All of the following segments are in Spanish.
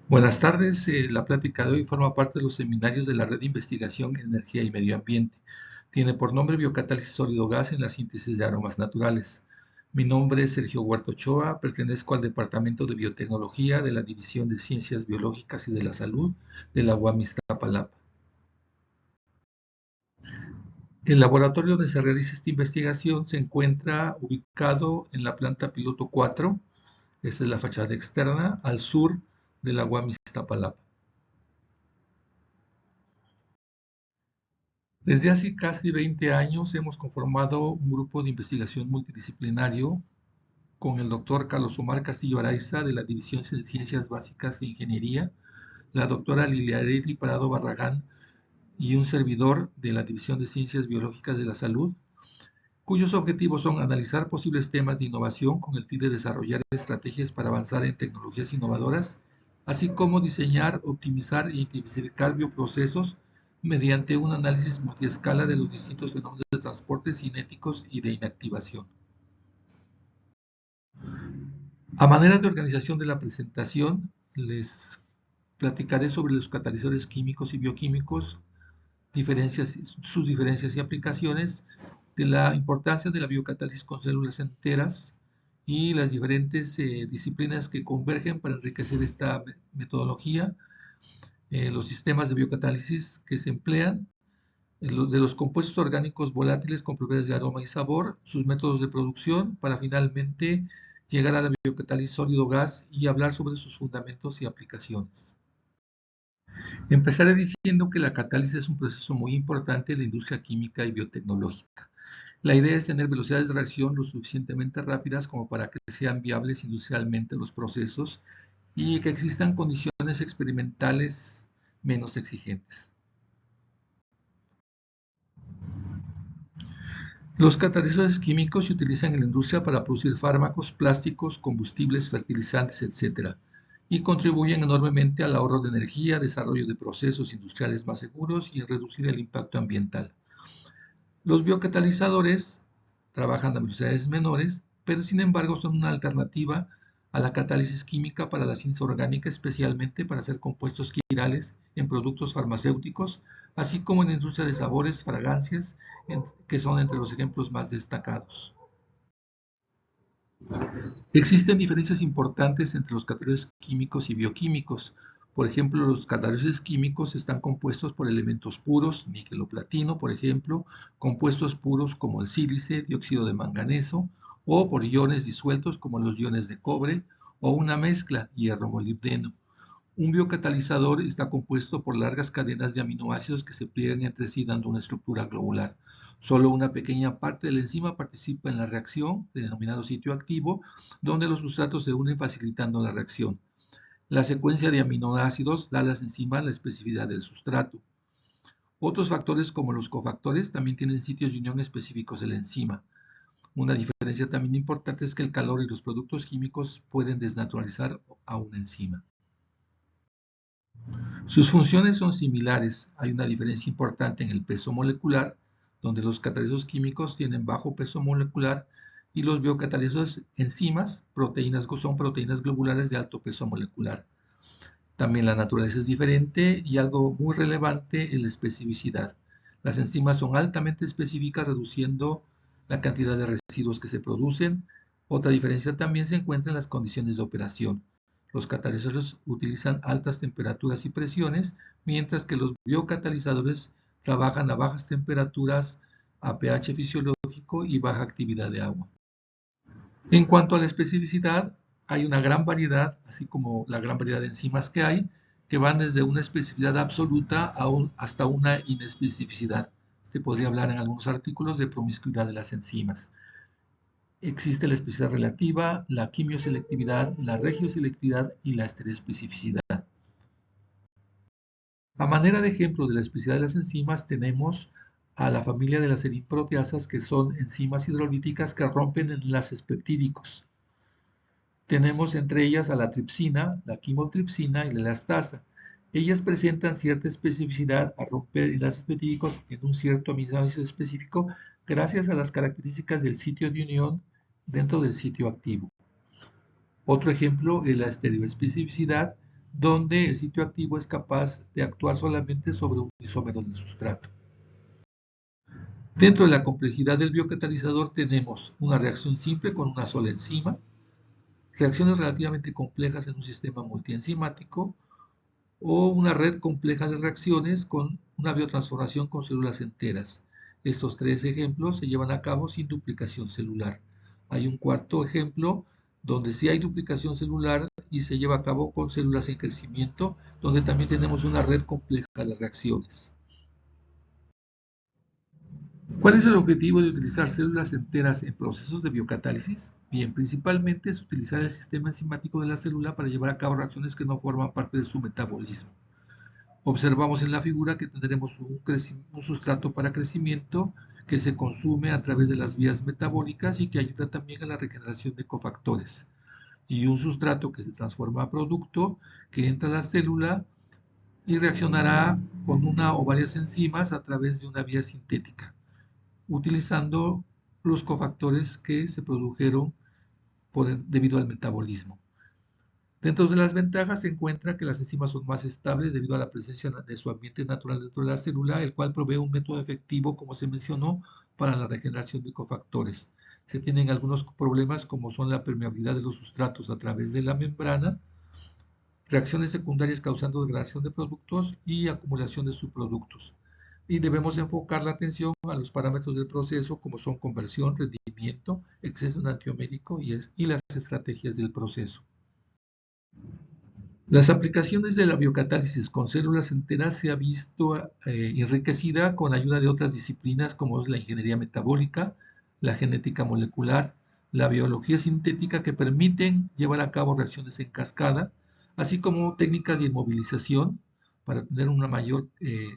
Buenas tardes. La plática de hoy forma parte de los seminarios de la Red de Investigación en Energía y Medio Ambiente. Tiene por nombre Biocatálisis sólido gas en la síntesis de aromas naturales. Mi nombre es Sergio Huerta Ochoa, pertenezco al Departamento de Biotecnología de la División de Ciencias Biológicas y de la Salud de la UAM Iztapalapa. El laboratorio donde se realiza esta investigación se encuentra ubicado en la planta piloto 4, esta es la fachada externa, al sur de la UAM Iztapalapa. Desde hace casi 20 años hemos conformado un grupo de investigación multidisciplinario con el doctor Carlos Omar Castillo Araiza de la División de Ciencias Básicas e Ingeniería, la doctora Liliareli Parado Barragán y un servidor de la División de Ciencias Biológicas de la Salud, cuyos objetivos son analizar posibles temas de innovación con el fin de desarrollar estrategias para avanzar en tecnologías innovadoras, así como diseñar, optimizar e intensificar bioprocesos mediante un análisis multiescala de los distintos fenómenos de transporte cinéticos y de inactivación. A manera de organización de la presentación, les platicaré sobre los catalizadores químicos y bioquímicos, sus diferencias y aplicaciones, de la importancia de la biocatálisis con células enteras y las diferentes disciplinas que convergen para enriquecer esta metodología, los sistemas de biocatálisis que se emplean, de los compuestos orgánicos volátiles con propiedades de aroma y sabor, sus métodos de producción, para finalmente llegar a la biocatálisis sólido gas y hablar sobre sus fundamentos y aplicaciones. Empezaré diciendo que la catálisis es un proceso muy importante en la industria química y biotecnológica. La idea es tener velocidades de reacción lo suficientemente rápidas como para que sean viables industrialmente los procesos y que existan condiciones experimentales menos exigentes. Los catalizadores químicos se utilizan en la industria para producir fármacos, plásticos, combustibles, fertilizantes, etc. y contribuyen enormemente al ahorro de energía, desarrollo de procesos industriales más seguros y en reducir el impacto ambiental. Los biocatalizadores trabajan a velocidades menores, pero sin embargo son una alternativa a la catálisis química para la ciencia orgánica, especialmente para hacer compuestos quirales en productos farmacéuticos, así como en la industria de sabores, fragancias, que son entre los ejemplos más destacados. Existen diferencias importantes entre los catalizadores químicos y bioquímicos. Por ejemplo, los catalizadores químicos están compuestos por elementos puros, níquel o platino, por ejemplo, compuestos puros como el sílice, dióxido de manganeso, o por iones disueltos como los iones de cobre, o una mezcla, hierro-molibdeno. Un biocatalizador está compuesto por largas cadenas de aminoácidos que se pliegan entre sí dando una estructura globular. Solo una pequeña parte de la enzima participa en la reacción, denominado sitio activo, donde los sustratos se unen facilitando la reacción. La secuencia de aminoácidos da a las enzimas la especificidad del sustrato. Otros factores como los cofactores también tienen sitios de unión específicos de la enzima. Una diferencia también importante es que el calor y los productos químicos pueden desnaturalizar a una enzima. Sus funciones son similares, hay una diferencia importante en el peso molecular, donde los catalizadores químicos tienen bajo peso molecular y los biocatalizadores enzimas, son proteínas globulares de alto peso molecular. También la naturaleza es diferente y algo muy relevante es la especificidad. Las enzimas son altamente específicas, reduciendo la cantidad de residuos que se producen. Otra diferencia también se encuentra en las condiciones de operación. Los catalizadores utilizan altas temperaturas y presiones, mientras que los biocatalizadores trabajan a bajas temperaturas, a pH fisiológico y baja actividad de agua. En cuanto a la especificidad, hay una gran variedad, así como la gran variedad de enzimas que hay, que van desde una especificidad absoluta hasta una inespecificidad. Se podría hablar en algunos artículos de promiscuidad de las enzimas. Existe la especificidad relativa, la quimioselectividad, la regioselectividad y la estereoespecificidad. A manera de ejemplo de la especificidad de las enzimas tenemos a la familia de las eritroproteasas, que son enzimas hidrolíticas que rompen enlaces peptídicos. Tenemos entre ellas a la tripsina, la quimotripsina y la elastasa. Ellas presentan cierta especificidad a romper enlaces peptídicos en un cierto aminoácido específico gracias a las características del sitio de unión dentro del sitio activo. Otro ejemplo es la estereoespecificidad, donde el sitio activo es capaz de actuar solamente sobre un isómero del sustrato. Dentro de la complejidad del biocatalizador tenemos una reacción simple con una sola enzima, reacciones relativamente complejas en un sistema multienzimático o una red compleja de reacciones con una biotransformación con células enteras. Estos tres ejemplos se llevan a cabo sin duplicación celular. Hay un cuarto ejemplo donde sí hay duplicación celular y se lleva a cabo con células en crecimiento, donde también tenemos una red compleja de reacciones. ¿Cuál es el objetivo de utilizar células enteras en procesos de biocatálisis? Bien, principalmente es utilizar el sistema enzimático de la célula para llevar a cabo reacciones que no forman parte de su metabolismo. Observamos en la figura que tendremos un sustrato para crecimiento que se consume a través de las vías metabólicas y que ayuda también a la regeneración de cofactores. Y un sustrato que se transforma a producto que entra a la célula y reaccionará con una o varias enzimas a través de una vía sintética, utilizando los cofactores que se produjeron debido al metabolismo. Dentro de las ventajas se encuentra que las enzimas son más estables debido a la presencia de su ambiente natural dentro de la célula, el cual provee un método efectivo, como se mencionó, para la regeneración de cofactores. Se tienen algunos problemas como son la permeabilidad de los sustratos a través de la membrana, reacciones secundarias causando degradación de productos y acumulación de subproductos. Y debemos enfocar la atención a los parámetros del proceso como son conversión, rendimiento, exceso enantiomérico y las estrategias del proceso. Las aplicaciones de la biocatálisis con células enteras se ha visto enriquecida con ayuda de otras disciplinas como es la ingeniería metabólica, la genética molecular, la biología sintética que permiten llevar a cabo reacciones en cascada, así como técnicas de inmovilización para tener una mayor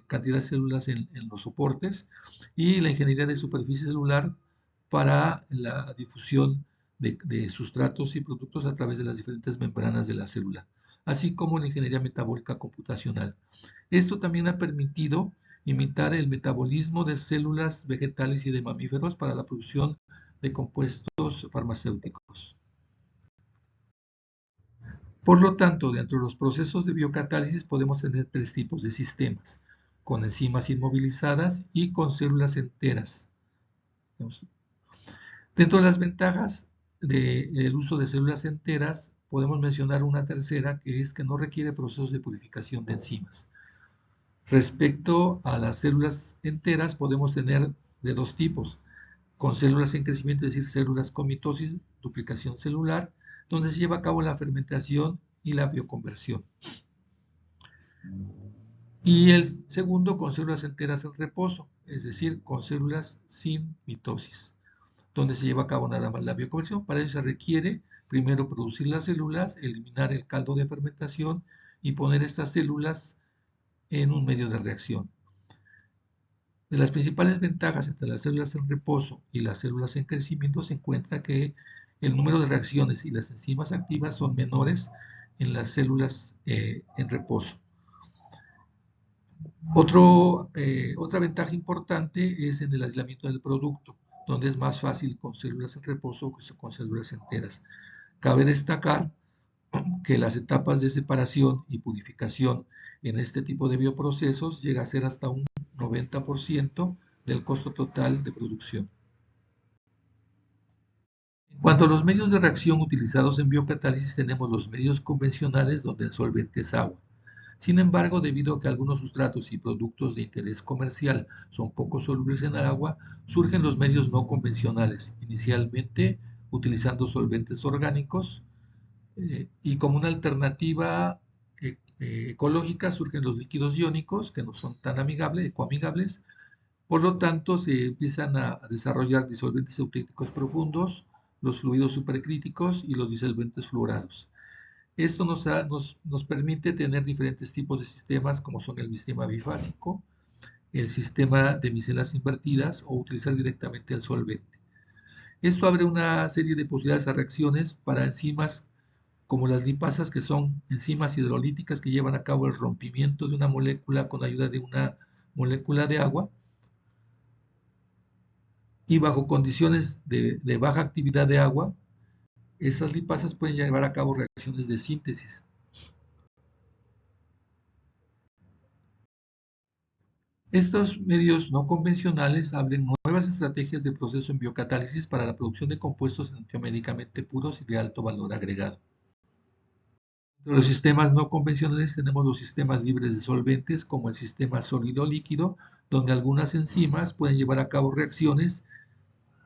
cantidad de células en los soportes y la ingeniería de superficie celular para la difusión de sustratos y productos a través de las diferentes membranas de la célula, así como la ingeniería metabólica computacional. Esto también ha permitido imitar el metabolismo de células vegetales y de mamíferos para la producción de compuestos farmacéuticos. Por lo tanto, dentro de los procesos de biocatálisis podemos tener tres tipos de sistemas, con enzimas inmovilizadas y con células enteras. Dentro de las ventajas del uso de células enteras, podemos mencionar una tercera, que es que no requiere procesos de purificación de enzimas. Respecto a las células enteras, podemos tener de dos tipos, con células en crecimiento, es decir, células con mitosis, duplicación celular, donde se lleva a cabo la fermentación y la bioconversión. Y el segundo, con células enteras en reposo, es decir, con células sin mitosis, donde se lleva a cabo nada más la bioconversión. Para eso se requiere primero producir las células, eliminar el caldo de fermentación y poner estas células en un medio de reacción. De las principales ventajas entre las células en reposo y las células en crecimiento se encuentra que el número de reacciones y las enzimas activas son menores en las células en reposo. Otra ventaja importante es en el aislamiento del producto, donde es más fácil con células en reposo que con células enteras. Cabe destacar que las etapas de separación y purificación en este tipo de bioprocesos llega a ser hasta un 90% del costo total de producción. En cuanto a los medios de reacción utilizados en biocatálisis, tenemos los medios convencionales donde el solvente es agua. Sin embargo, debido a que algunos sustratos y productos de interés comercial son poco solubles en el agua, surgen los medios no convencionales, inicialmente utilizando solventes orgánicos, y como una alternativa ecológica surgen los líquidos iónicos, que no son tan ecoamigables. Por lo tanto, se empiezan a desarrollar disolventes eutéticos profundos, los fluidos supercríticos y los disolventes fluorados. Esto nos permite tener diferentes tipos de sistemas, como son el sistema bifásico, el sistema de micelas invertidas o utilizar directamente el solvente. Esto abre una serie de posibilidades de reacciones para enzimas como las lipasas, que son enzimas hidrolíticas que llevan a cabo el rompimiento de una molécula con ayuda de una molécula de agua, y bajo condiciones de baja actividad de agua, esas lipasas pueden llevar a cabo reacciones de síntesis. Estos medios no convencionales abren nuevas estrategias de proceso en biocatálisis para la producción de compuestos enantiomédicamente puros y de alto valor agregado. Entre los sistemas no convencionales tenemos los sistemas libres de solventes, como el sistema sólido-líquido, donde algunas enzimas pueden llevar a cabo reacciones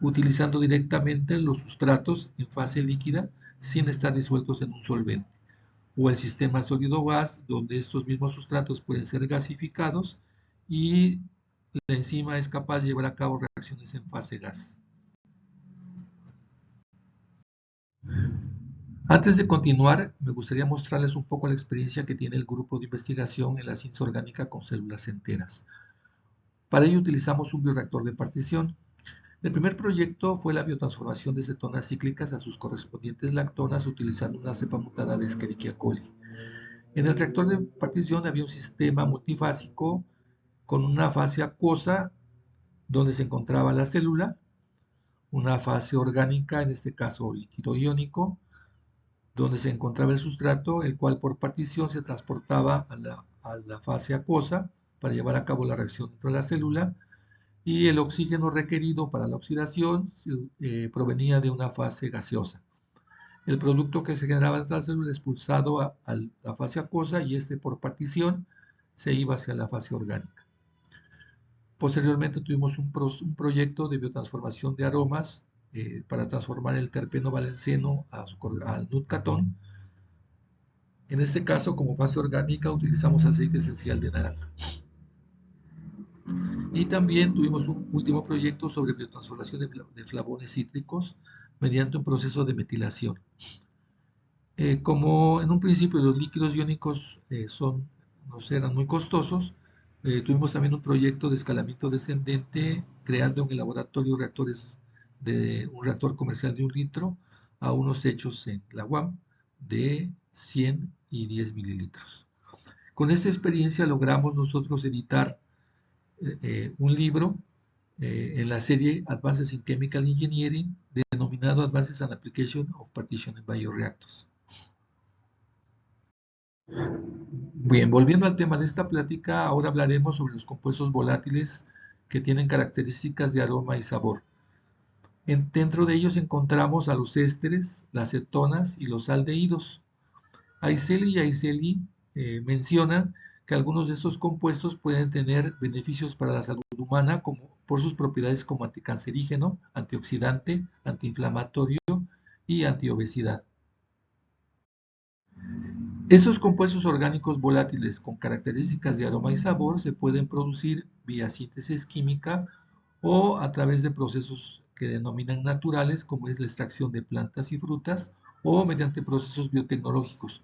utilizando directamente los sustratos en fase líquida sin estar disueltos en un solvente. O el sistema sólido-gas, donde estos mismos sustratos pueden ser gasificados y la enzima es capaz de llevar a cabo reacciones en fase gas. Antes de continuar, me gustaría mostrarles un poco la experiencia que tiene el grupo de investigación en la ciencia orgánica con células enteras. Para ello utilizamos un bioreactor de partición. El primer proyecto fue la biotransformación de cetonas cíclicas a sus correspondientes lactonas utilizando una cepa mutada de Escherichia coli. En el reactor de partición había un sistema multifásico con una fase acuosa donde se encontraba la célula, una fase orgánica, en este caso líquido iónico, donde se encontraba el sustrato, el cual por partición se transportaba a la fase acuosa para llevar a cabo la reacción dentro de la célula, y el oxígeno requerido para la oxidación provenía de una fase gaseosa. El producto que se generaba dentro de la célula expulsado a la fase acuosa y este por partición se iba hacia la fase orgánica. Posteriormente tuvimos un proyecto de biotransformación de aromas para transformar el terpeno valenciano al nutcatón. En este caso, como fase orgánica, utilizamos aceite esencial de naranja. Y también tuvimos un último proyecto sobre biotransformación de flavones cítricos mediante un proceso de metilación. Como en un principio los líquidos iónicos nos eran muy costosos, tuvimos también un proyecto de escalamiento descendente creando en el laboratorio reactores de un reactor comercial de 1 litro a unos hechos en la UAM de 100 y 10 mililitros. Con esta experiencia logramos nosotros editar un libro en la serie Advances in Chemical Engineering denominado Advances and Application of Partition in Bioreactors. Bien, volviendo al tema de esta plática, ahora hablaremos sobre los compuestos volátiles que tienen características de aroma y sabor. Dentro de ellos encontramos a los ésteres, las cetonas y los aldehídos. Aiceli y Aiceli mencionan que algunos de estos compuestos pueden tener beneficios para la salud humana por sus propiedades como anticancerígeno, antioxidante, antiinflamatorio y antiobesidad. Estos compuestos orgánicos volátiles con características de aroma y sabor se pueden producir vía síntesis química o a través de procesos que denominan naturales, como es la extracción de plantas y frutas, o mediante procesos biotecnológicos,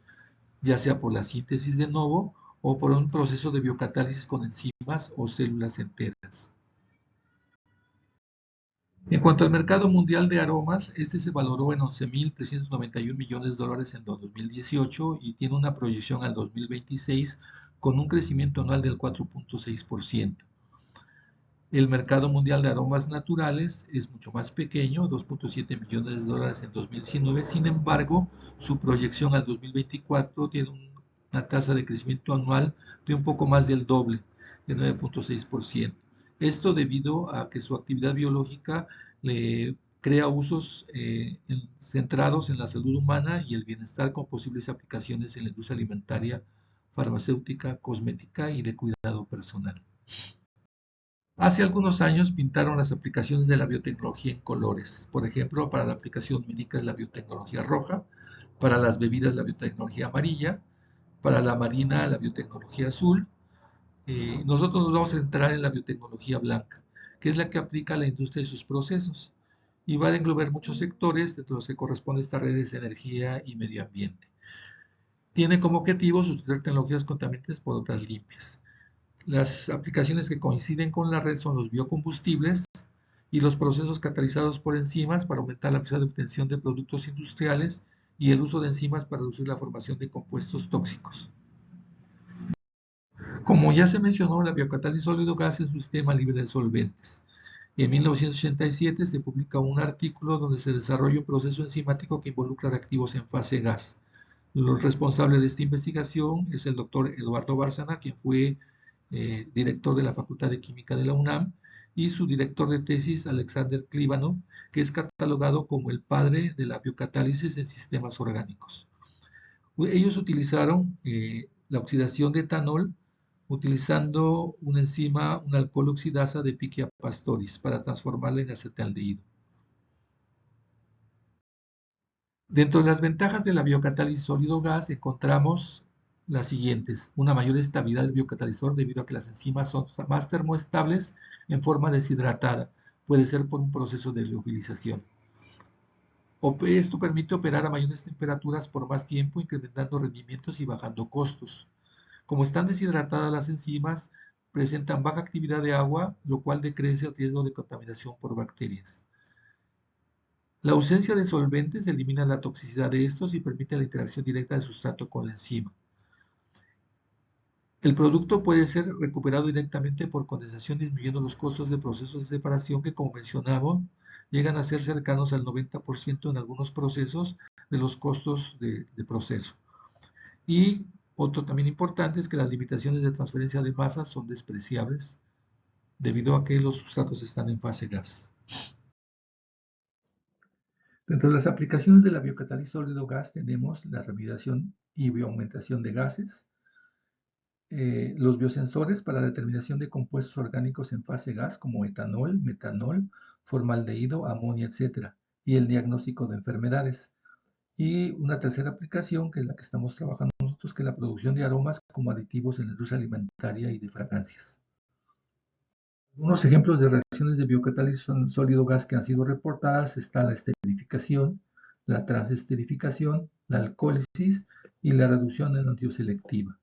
ya sea por la síntesis de novo o por un proceso de biocatálisis con enzimas o células enteras. En cuanto al mercado mundial de aromas, este se valoró en 11.391 millones de dólares en 2018 y tiene una proyección al 2026 con un crecimiento anual del 4.6%. El mercado mundial de aromas naturales es mucho más pequeño, 2.7 millones de dólares en 2019, sin embargo, su proyección al 2024 tiene una tasa de crecimiento anual de un poco más del doble, de 9.6%. Esto debido a que su actividad biológica le crea usos centrados en la salud humana y el bienestar con posibles aplicaciones en la industria alimentaria, farmacéutica, cosmética y de cuidado personal. Hace algunos años pintaron las aplicaciones de la biotecnología en colores. Por ejemplo, para la aplicación médica es la biotecnología roja, para las bebidas la biotecnología amarilla, para la marina la biotecnología azul. Nosotros nos vamos a centrar en la biotecnología blanca, que es la que aplica a la industria y sus procesos, y va a englobar muchos sectores, entre los que corresponde esta redes de energía y medio ambiente. Tiene como objetivo sustituir tecnologías contaminantes por otras limpias. Las aplicaciones que coinciden con la red son los biocombustibles y los procesos catalizados por enzimas para aumentar la velocidad de obtención de productos industriales y el uso de enzimas para reducir la formación de compuestos tóxicos. Como ya se mencionó, la biocatálisis sólido-gas es un sistema libre de solventes. En 1987 se publica un artículo donde se desarrolla un proceso enzimático que involucra reactivos en fase gas. El responsable de esta investigación es el doctor Eduardo Bárcena, quien fue director de la Facultad de Química de la UNAM, y su director de tesis, Alexander Klíbano, que es catalogado como el padre de la biocatálisis en sistemas orgánicos. Ellos utilizaron la oxidación de etanol utilizando una enzima, una alcohol oxidasa de Pichia pastoris, para transformarla en acetaldehído. Dentro de las ventajas de la biocatálisis sólido-gas encontramos las siguientes: una mayor estabilidad del biocatalizador debido a que las enzimas son más termoestables en forma deshidratada, puede ser por un proceso de liofilización. Esto permite operar a mayores temperaturas por más tiempo, incrementando rendimientos y bajando costos. Como están deshidratadas las enzimas, presentan baja actividad de agua, lo cual decrece el riesgo de contaminación por bacterias. La ausencia de solventes elimina la toxicidad de estos y permite la interacción directa del sustrato con la enzima. El producto puede ser recuperado directamente por condensación, disminuyendo los costos de procesos de separación que, como mencionamos, llegan a ser cercanos al 90% en algunos procesos de los costos de proceso. Y otro también importante es que las limitaciones de transferencia de masa son despreciables debido a que los sustratos están en fase gas. Dentro de las aplicaciones de la biocatálisis sólido-gas tenemos la remediación y bioaumentación de gases, los biosensores para la determinación de compuestos orgánicos en fase gas como etanol, metanol, formaldehído, amonio, etc. y el diagnóstico de enfermedades. Y una tercera aplicación, que es la que estamos trabajando nosotros, que es la producción de aromas como aditivos en la industria alimentaria y de fragancias. Unos ejemplos de reacciones de biocatálisis sólido-gas que han sido reportadas está la esterificación, la transesterificación, la alcohólisis y la reducción enantioselectiva.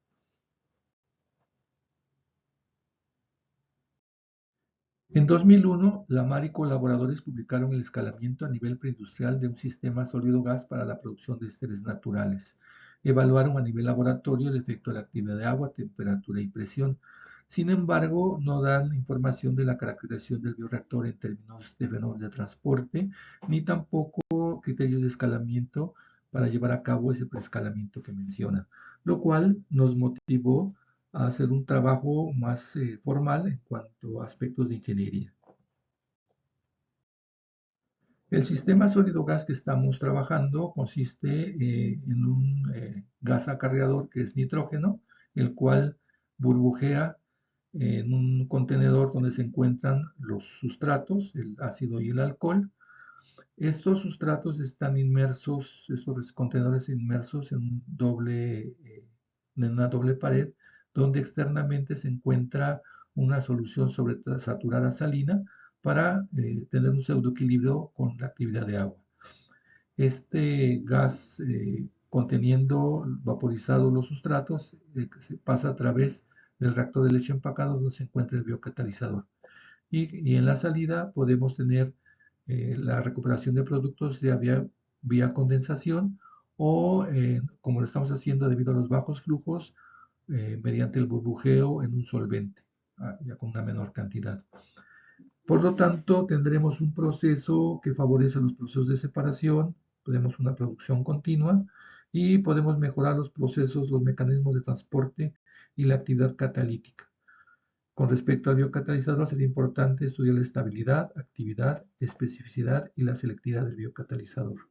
En 2001, Lamar y colaboradores publicaron el escalamiento a nivel preindustrial de un sistema sólido-gas para la producción de ésteres naturales. Evaluaron a nivel laboratorio el efecto de la actividad de agua, temperatura y presión. Sin embargo, no dan información de la caracterización del bioreactor en términos de fenómenos de transporte, ni tampoco criterios de escalamiento para llevar a cabo ese preescalamiento que menciona, lo cual nos motivó a hacer un trabajo más formal en cuanto a aspectos de ingeniería. El sistema sólido-gas que estamos trabajando consiste en un gas acarreador que es nitrógeno, el cual burbujea en un contenedor donde se encuentran los sustratos, el ácido y el alcohol. Estos sustratos están inmersos, estos contenedores inmersos en una doble pared, donde externamente se encuentra una solución saturada salina para tener un pseudoequilibrio con la actividad de agua. Este gas, conteniendo vaporizados los sustratos, se pasa a través del reactor de leche empacado donde se encuentra el biocatalizador. Y en la salida podemos tener la recuperación de productos vía condensación o, como lo estamos haciendo debido a los bajos flujos, mediante el burbujeo en un solvente, ya con una menor cantidad. Por lo tanto, tendremos un proceso que favorece los procesos de separación, tenemos una producción continua y podemos mejorar los procesos, los mecanismos de transporte y la actividad catalítica. Con respecto al biocatalizador, sería importante estudiar la estabilidad, actividad, especificidad y la selectividad del biocatalizador.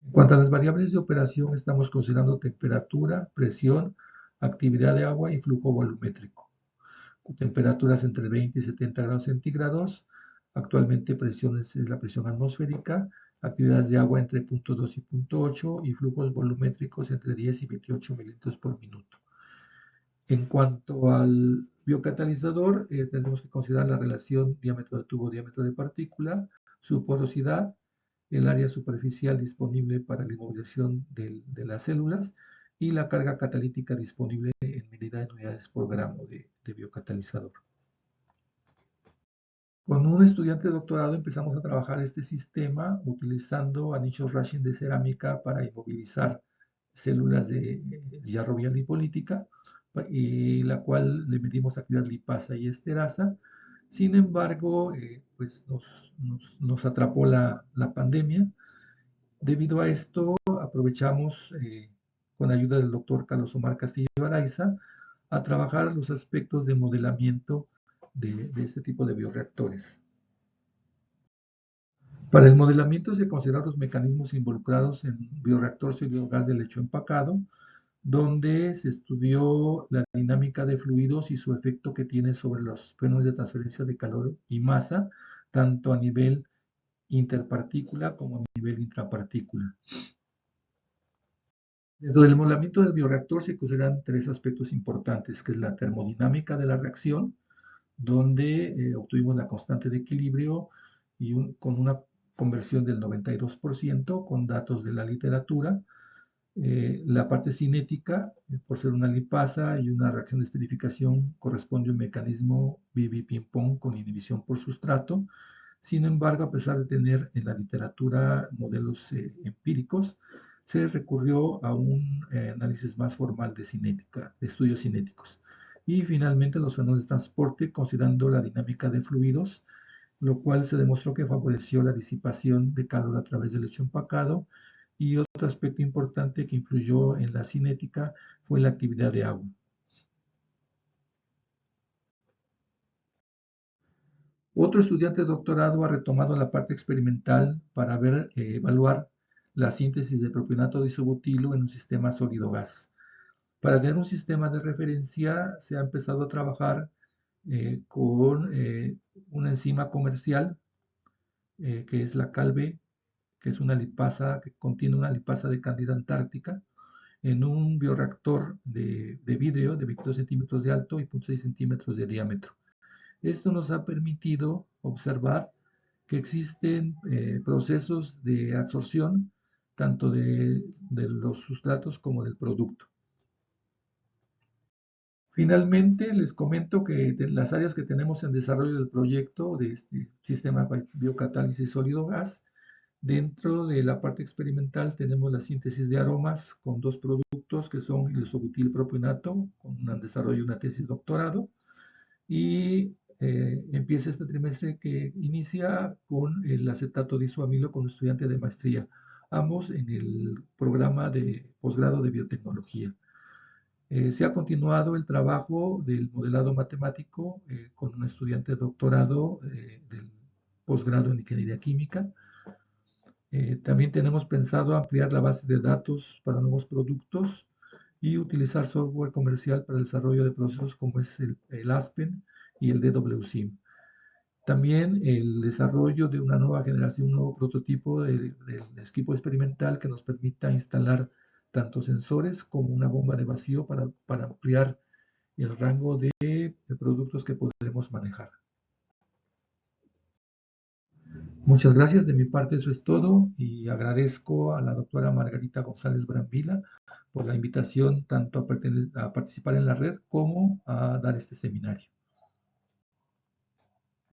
En cuanto a las variables de operación, estamos considerando temperatura, presión, actividad de agua y flujo volumétrico. Con temperaturas entre 20 y 70 grados centígrados. Actualmente es la presión atmosférica, actividades de agua entre 0.2 y 0.8 y flujos volumétricos entre 10 y 28 mililitros por minuto. En cuanto al biocatalizador, tenemos que considerar la relación diámetro de tubo, diámetro de partícula, su porosidad, el área superficial disponible para la inmovilización de las células y la carga catalítica disponible en medida de unidades por gramo de biocatalizador. Con un estudiante de doctorado empezamos a trabajar este sistema utilizando anillos Raschen de cerámica para inmovilizar células de hierro vía lipolítica, y la cual le medimos actividad lipasa y esterasa. Sin embargo, pues nos atrapó la pandemia. Debido a esto, aprovechamos, con ayuda del doctor Carlos Omar Castillo Araiza, a trabajar los aspectos de modelamiento de este tipo de bioreactores. Para el modelamiento se consideraron los mecanismos involucrados en bioreactor sólido gas de lecho empacado, donde se estudió la dinámica de fluidos y su efecto que tiene sobre los fenómenos de transferencia de calor y masa, tanto a nivel interpartícula como a nivel intrapartícula. Dentro del modelamiento del bioreactor se consideran tres aspectos importantes, que es la termodinámica de la reacción, donde obtuvimos la constante de equilibrio con una conversión del 92% con datos de la literatura. La parte cinética, por ser una lipasa y una reacción de esterificación, corresponde a un mecanismo BB-ping-pong con inhibición por sustrato. Sin embargo, a pesar de tener en la literatura modelos empíricos, se recurrió a un análisis más formal de cinética, de estudios cinéticos. Y finalmente los fenómenos de transporte, considerando la dinámica de fluidos, lo cual se demostró que favoreció la disipación de calor a través del lecho empacado. Y otro aspecto importante que influyó en la cinética fue la actividad de agua. Otro estudiante de doctorado ha retomado la parte experimental para evaluar la síntesis de propionato de isobutilo en un sistema sólido-gas. Para tener un sistema de referencia se ha empezado a trabajar con una enzima comercial que es la CalB, que es una lipasa que contiene una lipasa de Candida antártica, en un bioreactor de vidrio de 22 centímetros de alto y 0.6 centímetros de diámetro. Esto nos ha permitido observar que existen procesos de absorción tanto de los sustratos como del producto. Finalmente, les comento que de las áreas que tenemos en desarrollo del proyecto de este sistema biocatálisis sólido-gas, dentro de la parte experimental tenemos la síntesis de aromas con dos productos que son el isobutilpropionato, con un desarrollo de una tesis doctorado, y empieza este trimestre que inicia con el acetato de isoamilo con un estudiante de maestría, ambos en el programa de posgrado de biotecnología. Se ha continuado el trabajo del modelado matemático con un estudiante de doctorado del posgrado en ingeniería química. También tenemos pensado ampliar la base de datos para nuevos productos y utilizar software comercial para el desarrollo de procesos como es el Aspen y el DWSIM. También el desarrollo de una nueva generación, un nuevo prototipo del equipo experimental que nos permita instalar tanto sensores como una bomba de vacío para ampliar el rango de productos que podremos manejar. Muchas gracias, de mi parte eso es todo y agradezco a la doctora Margarita González Brambila por la invitación tanto a participar en la red como a dar este seminario.